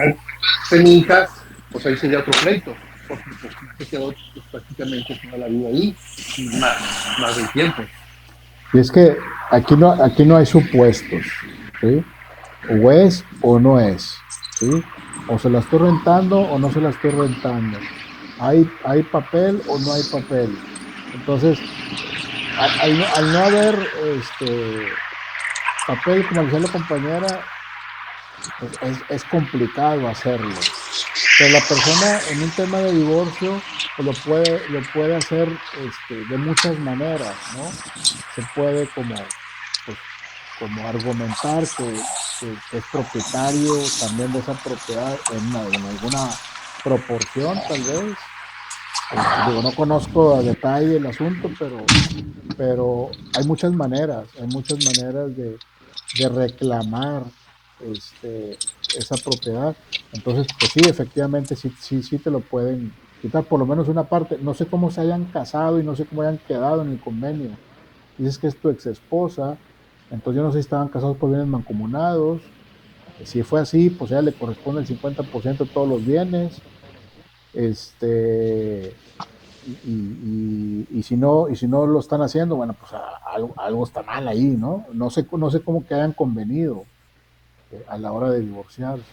S7: De mi hija, pues ahí sería otro pleito, porque pues se quedó pues, prácticamente toda la vida ahí, más del tiempo.
S1: Y es que aquí no hay supuestos, ¿sí? O es o no es, ¿sí? O se la estoy rentando o no se la estoy rentando. ¿Hay papel o no hay papel? Entonces, al no haber papel, como decía la compañera, pues es complicado hacerlo. Pero la persona en un tema de divorcio pues lo puede hacer de muchas maneras, ¿no? Se puede como argumentar que es propietario también de esa propiedad en alguna proporción, tal vez. No conozco a detalle el asunto, pero hay muchas maneras de reclamar esa propiedad. Entonces, pues sí, efectivamente, sí te lo pueden quitar, por lo menos una parte. No sé cómo se hayan casado y no sé cómo hayan quedado en el convenio. Dices que es tu ex esposa, entonces yo no sé si estaban casados por bienes mancomunados. Si fue así, pues ya le corresponde el 50% de todos los bienes. Y si no lo están haciendo, bueno, pues algo está mal ahí, ¿no? No sé cómo que hayan convenido a la hora de divorciarse.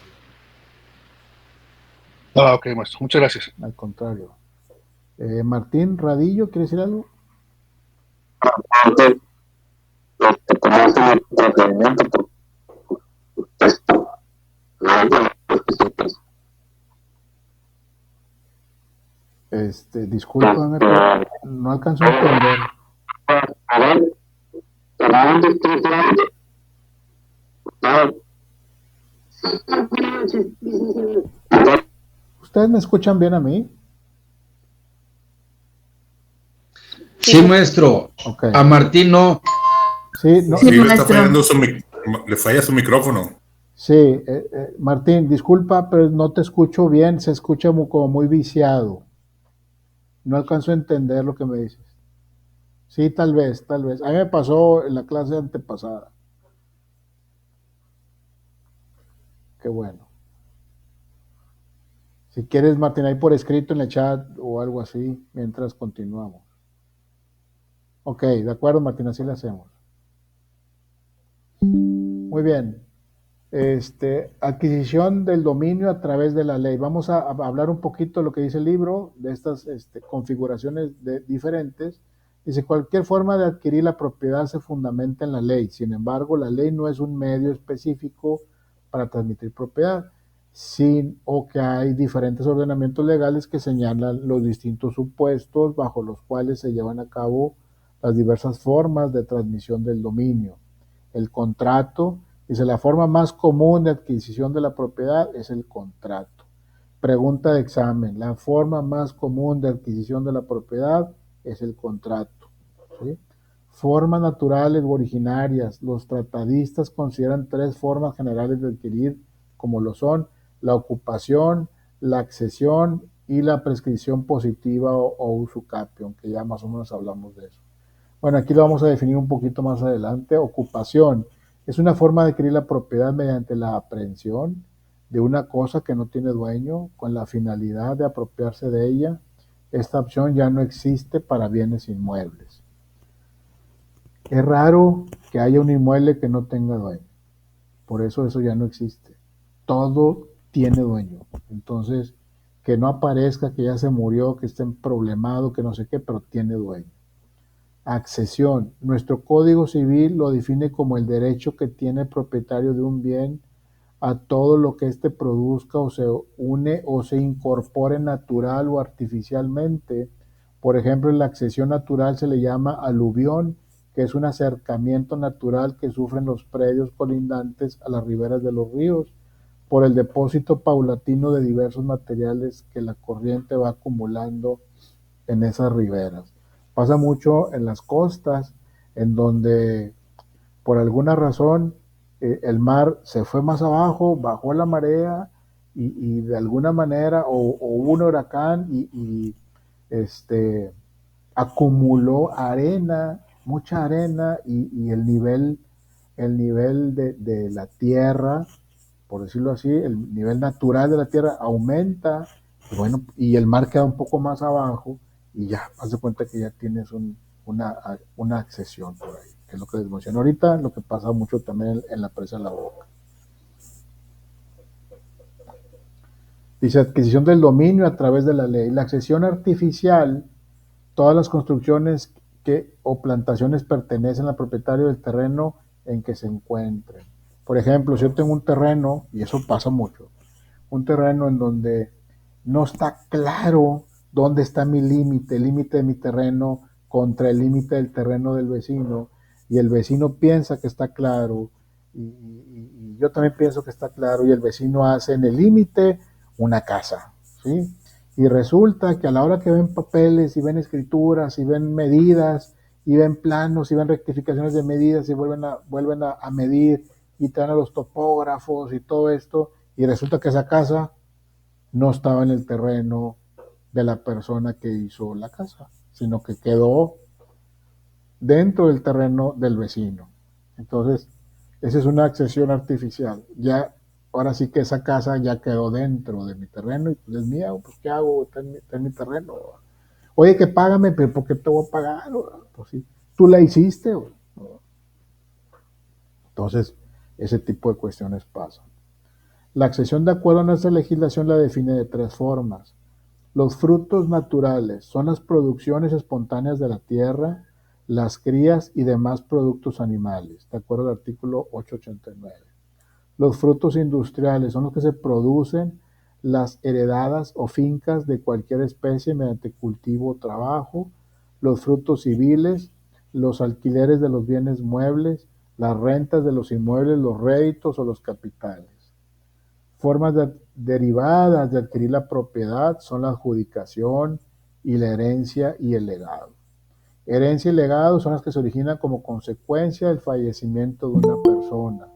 S7: Ok, maestro, muchas gracias.
S1: Al contrario. Martín Radillo, ¿quiere decir algo? Discúlpame, pero no alcanzo a entender. ¿Ustedes me escuchan bien a mí?
S5: Sí, maestro.
S1: Okay.
S5: A Martín no.
S1: Sí, no,
S8: sí, le falla su micrófono.
S1: Sí, Martín, disculpa, pero no te escucho bien, se escucha como muy viciado. No alcanzo a entender lo que me dices. Sí, tal vez. A mí me pasó en la clase antepasada. Qué bueno. Si quieres, Martín, ahí por escrito en el chat o algo así, mientras continuamos. Ok, de acuerdo, Martín, así lo hacemos. Muy bien. Adquisición del dominio a través de la ley. Vamos a hablar un poquito de lo que dice el libro, de estas configuraciones diferentes. Dice, cualquier forma de adquirir la propiedad se fundamenta en la ley. Sin embargo, la ley no es un medio específico para transmitir propiedad, o que hay diferentes ordenamientos legales que señalan los distintos supuestos bajo los cuales se llevan a cabo las diversas formas de transmisión del dominio. El contrato, dice, la forma más común de adquisición de la propiedad es el contrato. Pregunta de examen, la forma más común de adquisición de la propiedad es el contrato. ¿Sí? Formas naturales u originarias. Los tratadistas consideran 3 formas generales de adquirir, como lo son la ocupación, la accesión y la prescripción positiva o usucapión, que ya más o menos hablamos de eso. Bueno, aquí lo vamos a definir un poquito más adelante. Ocupación es una forma de adquirir la propiedad mediante la aprehensión de una cosa que no tiene dueño con la finalidad de apropiarse de ella. Esta opción ya no existe para bienes inmuebles. Es raro que haya un inmueble que no tenga dueño. Por eso ya no existe. Todo tiene dueño. Entonces, que no aparezca que ya se murió, que esté problemado, que no sé qué, pero tiene dueño. Accesión. Nuestro Código Civil lo define como el derecho que tiene el propietario de un bien a todo lo que éste produzca o se une o se incorpore natural o artificialmente. Por ejemplo, en la accesión natural se le llama aluvión, que es un acercamiento natural que sufren los predios colindantes a las riberas de los ríos por el depósito paulatino de diversos materiales que la corriente va acumulando en esas riberas. Pasa mucho en las costas, en donde por alguna razón el mar se fue más abajo, bajó la marea y de alguna manera o hubo un huracán y acumuló arena, mucha arena y el nivel de la tierra, por decirlo así, el nivel natural de la tierra aumenta, y bueno, y el mar queda un poco más abajo y ya, haz de cuenta que ya tienes una accesión por ahí, que es lo que les mencioné ahorita, lo que pasa mucho también en la presa de la Boca. Dice, adquisición del dominio a través de la ley. La accesión artificial, todas las construcciones o plantaciones pertenecen al propietario del terreno en que se encuentren. Por ejemplo, si yo tengo un terreno, y eso pasa mucho, un terreno en donde no está claro dónde está mi límite, el límite de mi terreno contra el límite del terreno del vecino, y el vecino piensa que está claro, y yo también pienso que está claro, y el vecino hace en el límite una casa, ¿sí? Y resulta que a la hora que ven papeles y ven escrituras y ven medidas y ven planos y ven rectificaciones de medidas y vuelven a medir y traen a los topógrafos y todo esto, y resulta que esa casa no estaba en el terreno de la persona que hizo la casa, sino que quedó dentro del terreno del vecino. Entonces, esa es una accesión artificial. Ya, ahora sí que esa casa ya quedó dentro de mi terreno y pues es mía, pues ¿qué hago? Está en mi terreno. Oye, que págame, pero ¿por qué te voy a pagar? Pues sí, tú la hiciste. Entonces, ese tipo de cuestiones pasan. La accesión de acuerdo a nuestra legislación la define de 3 formas. Los frutos naturales son las producciones espontáneas de la tierra, las crías y demás productos animales, de acuerdo al artículo 889. Los frutos industriales son los que se producen las heredadas o fincas de cualquier especie mediante cultivo o trabajo, los frutos civiles, los alquileres de los bienes muebles, las rentas de los inmuebles, los réditos o los capitales. Formas derivadas de adquirir la propiedad son la adjudicación y la herencia y el legado. Herencia y legado son las que se originan como consecuencia del fallecimiento de una persona.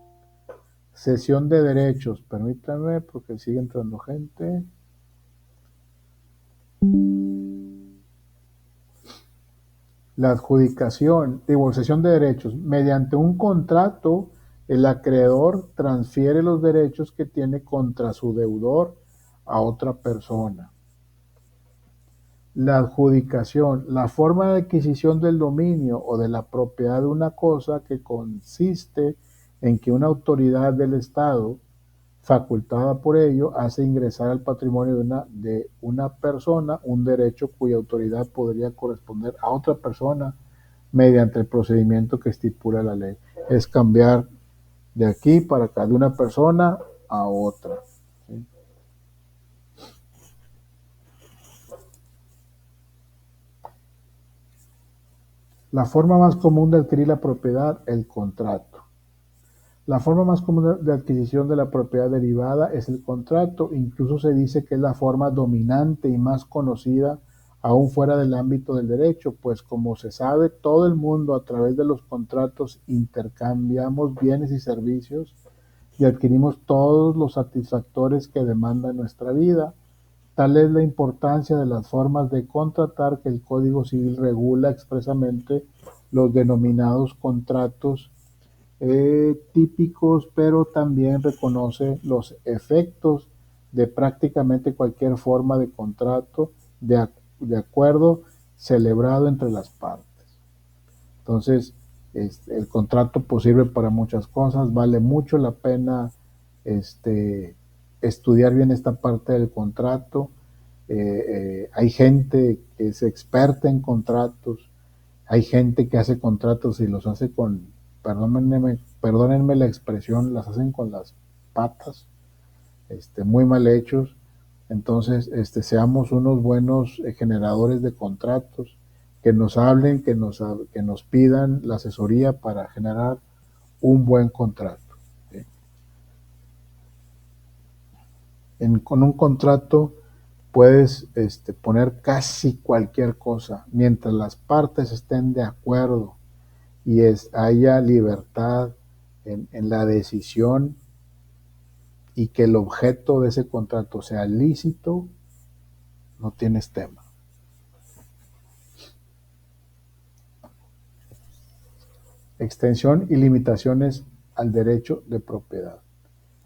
S1: Cesión de derechos, permítanme porque sigue entrando gente. La adjudicación, cesión de derechos, mediante un contrato, el acreedor transfiere los derechos que tiene contra su deudor a otra persona. La adjudicación, la forma de adquisición del dominio o de la propiedad de una cosa que consiste en que una autoridad del Estado, facultada por ello, hace ingresar al patrimonio de una persona un derecho cuya autoridad podría corresponder a otra persona mediante el procedimiento que estipula la ley. Es cambiar de aquí para acá, de una persona a otra. ¿Sí? La forma más común de adquirir la propiedad, el contrato. La forma más común de adquisición de la propiedad derivada es el contrato. Incluso se dice que es la forma dominante y más conocida aún fuera del ámbito del derecho, pues como se sabe, todo el mundo a través de los contratos intercambiamos bienes y servicios y adquirimos todos los satisfactores que demanda nuestra vida. Tal es la importancia de las formas de contratar que el Código Civil regula expresamente los denominados contratos típicos, pero también reconoce los efectos de prácticamente cualquier forma de contrato de acuerdo celebrado entre las partes. Entonces, el contrato pues, sirve para muchas cosas, vale mucho la pena estudiar bien esta parte del contrato. Hay gente que es experta en contratos, hay gente que hace contratos y los hace con, perdónenme la expresión, las hacen con las patas, muy mal hechos. Entonces, seamos unos buenos generadores de contratos, que nos hablen, que nos pidan la asesoría para generar un buen contrato. ¿Sí? Con un contrato puedes poner casi cualquier cosa, mientras las partes estén de acuerdo y haya libertad en la decisión y que el objeto de ese contrato sea lícito, no tienes tema. Extensión y limitaciones al derecho de propiedad.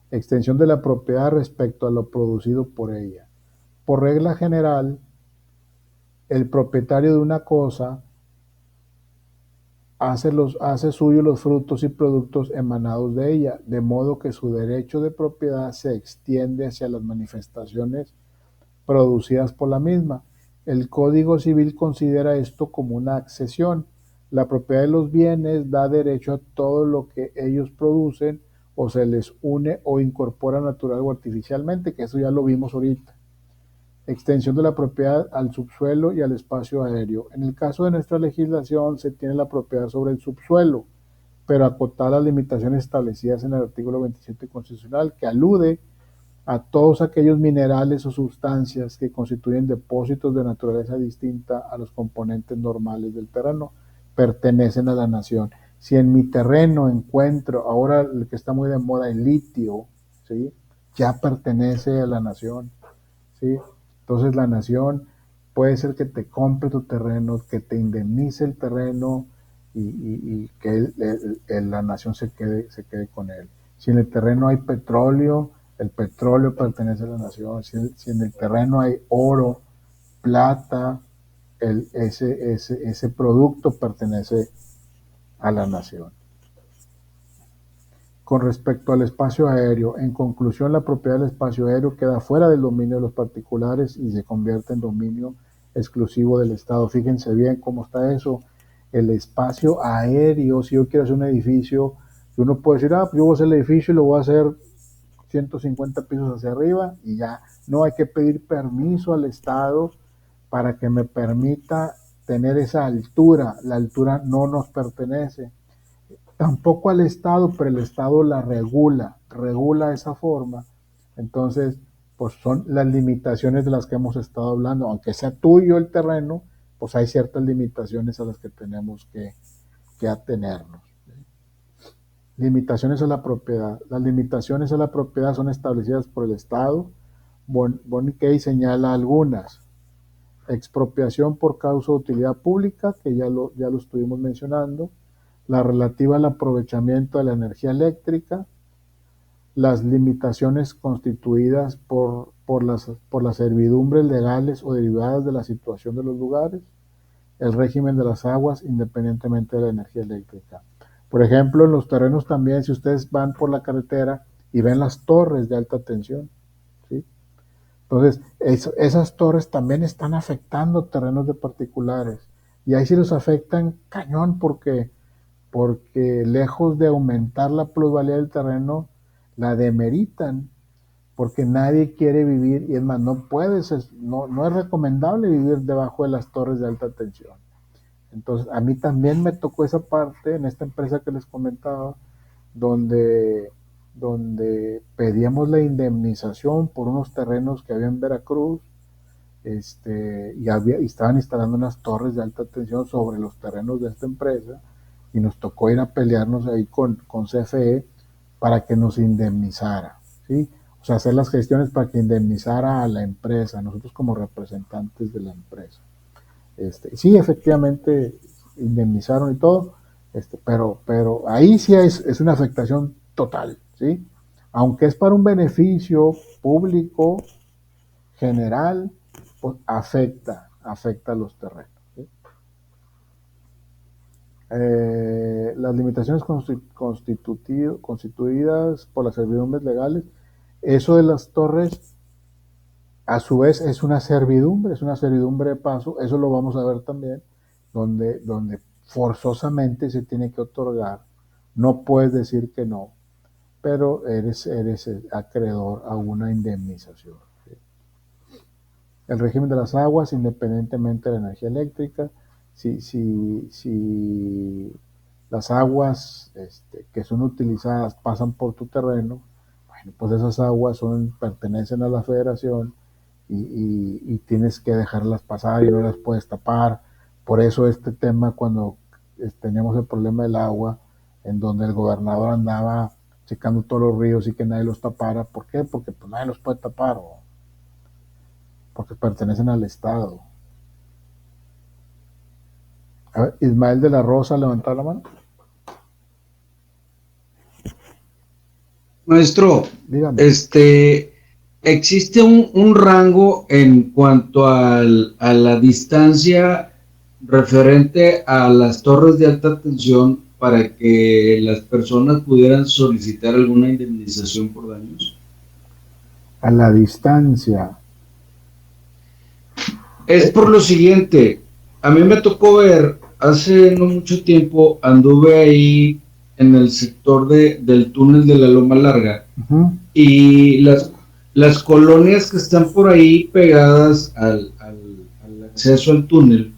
S1: Extensión de la propiedad respecto a lo producido por ella. Por regla general, el propietario de una cosa hace suyo los frutos y productos emanados de ella, de modo que su derecho de propiedad se extiende hacia las manifestaciones producidas por la misma. El Código Civil considera esto como una accesión. La propiedad de los bienes da derecho a todo lo que ellos producen o se les une o incorpora natural o artificialmente, que eso ya lo vimos ahorita. Extensión de la propiedad al subsuelo y al espacio aéreo. En el caso de nuestra legislación se tiene la propiedad sobre el subsuelo, pero acotar las limitaciones establecidas en el artículo 27 constitucional, que alude a todos aquellos minerales o sustancias que constituyen depósitos de naturaleza distinta a los componentes normales del terreno, pertenecen a la nación. Si en mi terreno encuentro, ahora el que está muy de moda, el litio, ¿sí? Ya pertenece a la nación, ¿sí? Entonces la nación puede ser que te compre tu terreno, que te indemnice el terreno y que la nación se quede con él. Si en el terreno hay petróleo, el petróleo pertenece a la nación. Si en el terreno hay oro, plata, ese producto pertenece a la nación. Con respecto al espacio aéreo, en conclusión, la propiedad del espacio aéreo queda fuera del dominio de los particulares y se convierte en dominio exclusivo del Estado. Fíjense bien cómo está eso. El espacio aéreo, si yo quiero hacer un edificio, uno puede decir, pues yo voy a hacer el edificio y lo voy a hacer 150 pisos hacia arriba y ya. No, hay que pedir permiso al Estado para que me permita tener esa altura. La altura no nos pertenece. Tampoco al Estado, pero el Estado la regula esa forma. Entonces, pues son las limitaciones de las que hemos estado hablando. Aunque sea tuyo el terreno, pues hay ciertas limitaciones a las que tenemos que atenernos. Limitaciones a la propiedad. Las limitaciones a la propiedad son establecidas por el Estado. Boniquey señala algunas. Expropiación por causa de utilidad pública, que ya lo estuvimos mencionando. La relativa al aprovechamiento de la energía eléctrica, las limitaciones constituidas por las servidumbres legales o derivadas de la situación de los lugares, el régimen de las aguas independientemente de la energía eléctrica. Por ejemplo, en los terrenos también, si ustedes van por la carretera y ven las torres de alta tensión, ¿sí? Entonces, esas torres también están afectando terrenos de particulares, y ahí sí los afectan cañón porque lejos de aumentar la plusvalía del terreno, la demeritan, porque nadie quiere vivir, y es más, no es recomendable vivir debajo de las torres de alta tensión. Entonces, a mí también me tocó esa parte en esta empresa que les comentaba, donde pedíamos la indemnización por unos terrenos que había en Veracruz, y estaban instalando unas torres de alta tensión sobre los terrenos de esta empresa, y nos tocó ir a pelearnos ahí con CFE para que nos indemnizara, ¿sí? O sea, hacer las gestiones para que indemnizara a la empresa, nosotros como representantes de la empresa. Sí, efectivamente, indemnizaron y todo, pero ahí sí es una afectación total, ¿sí? Aunque es para un beneficio público general, pues afecta a los terrenos. Las limitaciones constituidas por las servidumbres legales, eso de las torres, a su vez es una servidumbre de paso, eso lo vamos a ver también, donde forzosamente se tiene que otorgar, no puedes decir que no, pero eres acreedor a una indemnización. ¿Sí? El régimen de las aguas, independientemente de la energía eléctrica, si las aguas que son utilizadas pasan por tu terreno, bueno, pues esas aguas pertenecen a la federación y tienes que dejarlas pasar y no las puedes tapar. Por eso este tema, cuando teníamos el problema del agua, en donde el gobernador andaba checando todos los ríos y que nadie los tapara. ¿Por qué? Porque pues nadie los puede tapar, porque pertenecen al Estado. A ver, Ismael de la Rosa, levantar la mano.
S5: Maestro,
S1: dígame.
S5: ¿Existe un rango en cuanto a la distancia referente a las torres de alta tensión para que las personas pudieran solicitar alguna indemnización por daños?
S1: A la distancia.
S5: Es por lo siguiente, a mí me tocó ver, hace no mucho tiempo, anduve ahí en el sector del túnel de la Loma Larga, y las colonias que están por ahí pegadas al acceso al túnel,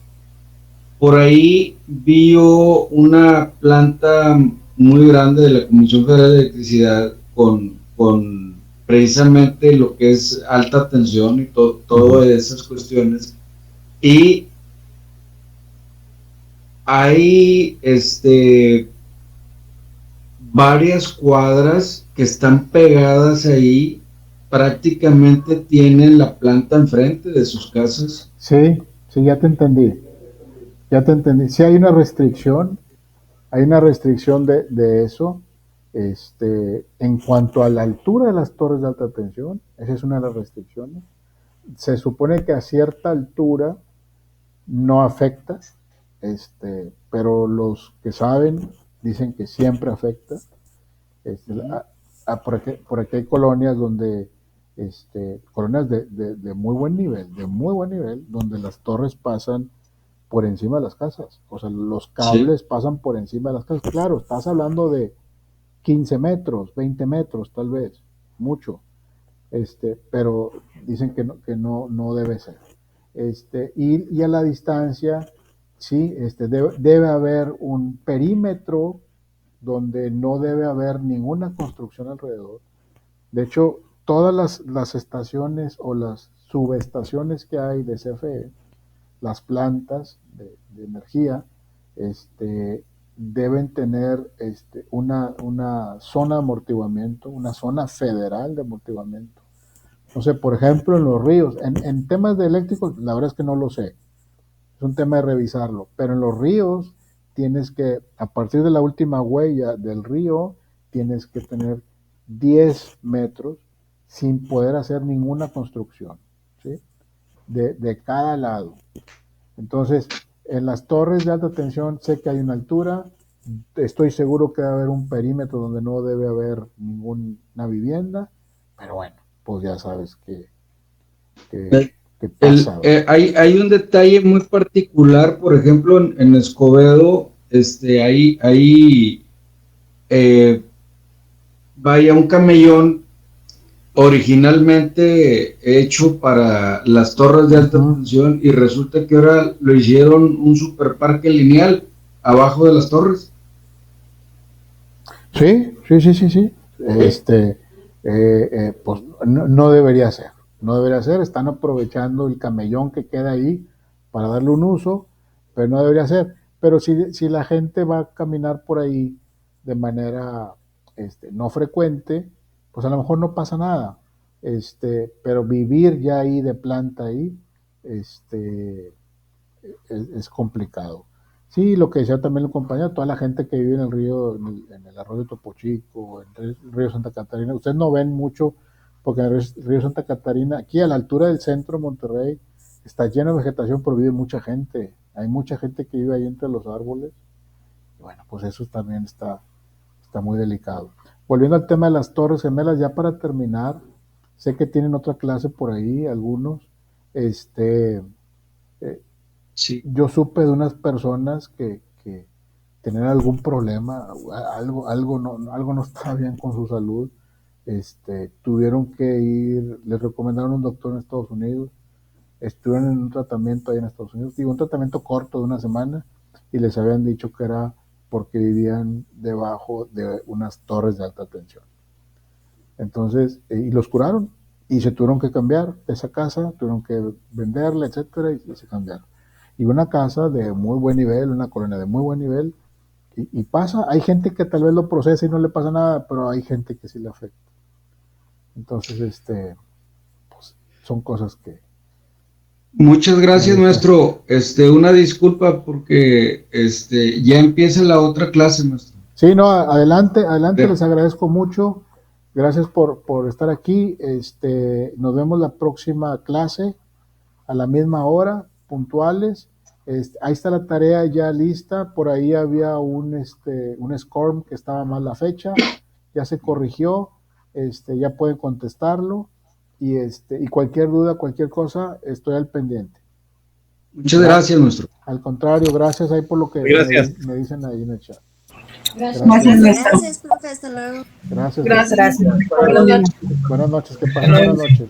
S5: por ahí vi una planta muy grande de la Comisión Federal de Electricidad con precisamente lo que es alta tensión y todas esas cuestiones, y hay varias cuadras que están pegadas ahí, prácticamente tienen la planta enfrente de sus casas.
S1: Sí, sí, ya te entendí. Ya te entendí. Sí hay una restricción de eso. En cuanto a la altura de las torres de alta tensión, esa es una de las restricciones. Se supone que a cierta altura no afecta, pero los que saben dicen que siempre afecta. Por aquí hay colonias donde, colonias de muy buen nivel, donde las torres pasan por encima de las casas, o sea, los cables pasan por encima de las casas. Claro, estás hablando de 15 metros, 20 metros tal vez, mucho, pero dicen que no debe ser. Y a la distancia, sí, debe haber un perímetro donde no debe haber ninguna construcción alrededor. De hecho, todas las estaciones o las subestaciones que hay de CFE, las plantas de energía, deben tener una zona de amortiguamiento, una zona federal de amortiguamiento. No sé, por ejemplo, en los ríos, en temas de eléctricos, la verdad es que no lo sé, es un tema de revisarlo, pero en los ríos tienes que, a partir de la última huella del río, tienes que tener 10 metros sin poder hacer ninguna construcción, ¿sí? De cada lado. Entonces, en las torres de alta tensión sé que hay una altura, estoy seguro que debe haber un perímetro donde no debe haber ninguna vivienda, pero bueno, pues ya sabes que pasa.
S5: Hay un detalle muy particular, por ejemplo, en Escobedo, vaya un camellón originalmente hecho para las torres de alta tensión y resulta que ahora lo hicieron un superparque lineal abajo de las torres.
S1: Sí. Pues no debería ser, están aprovechando el camellón que queda ahí para darle un uso, pero no debería ser. Pero si la gente va a caminar por ahí de manera no frecuente, pues a lo mejor no pasa nada. Pero vivir ya ahí de planta ahí, es complicado. Sí, lo que decía también el compañero, toda la gente que vive en el río, en el arroyo de Topo Chico, en el río Santa Catarina, ustedes no ven mucho, porque en el río Santa Catarina, aquí a la altura del centro de Monterrey, está lleno de vegetación, pero vive mucha gente. Hay mucha gente que vive ahí entre los árboles. Y bueno, pues eso también está muy delicado. Volviendo al tema de las Torres Gemelas, ya para terminar, sé que tienen otra clase por ahí, algunos.
S5: Sí.
S1: Yo supe de unas personas que tenían algún problema, algo no estaba bien con su salud, tuvieron que ir, les recomendaron un doctor en Estados Unidos, estuvieron en un tratamiento ahí en Estados Unidos, digo, un tratamiento corto de una semana, y les habían dicho que era porque vivían debajo de unas torres de alta tensión. Entonces, y los curaron, y se tuvieron que cambiar de esa casa, tuvieron que venderla, etcétera, y se cambiaron. Y una casa de muy buen nivel, una colonia de muy buen nivel, y pasa, hay gente que tal vez lo procesa y no le pasa nada, pero hay gente que sí le afecta. Entonces, pues, son cosas que...
S5: Muchas gracias, maestro. Una disculpa porque ya empieza la otra clase, maestro.
S1: Sí, no, adelante, les agradezco mucho. Gracias por estar aquí. Nos vemos la próxima clase a la misma hora, puntuales. Ahí está la tarea ya lista. Por ahí había un SCORM que estaba mal la fecha. Ya se corrigió. Ya pueden contestarlo. Y cualquier duda, cualquier cosa, estoy al pendiente.
S5: Muchas gracias, maestro.
S1: Al contrario, gracias ahí por lo que me dicen ahí en el chat.
S2: Gracias, profe, hasta luego.
S1: Gracias. Buenas noches, que pasen buenas noches.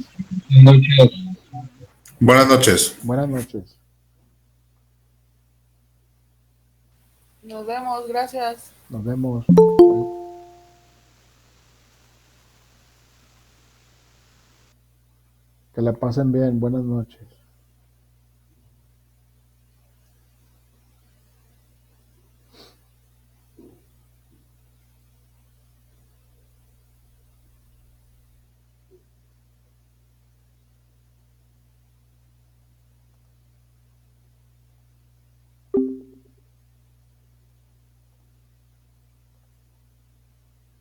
S8: Buenas noches.
S1: Buenas noches.
S9: Nos vemos, gracias.
S1: Nos vemos. Que la pasen bien, buenas noches.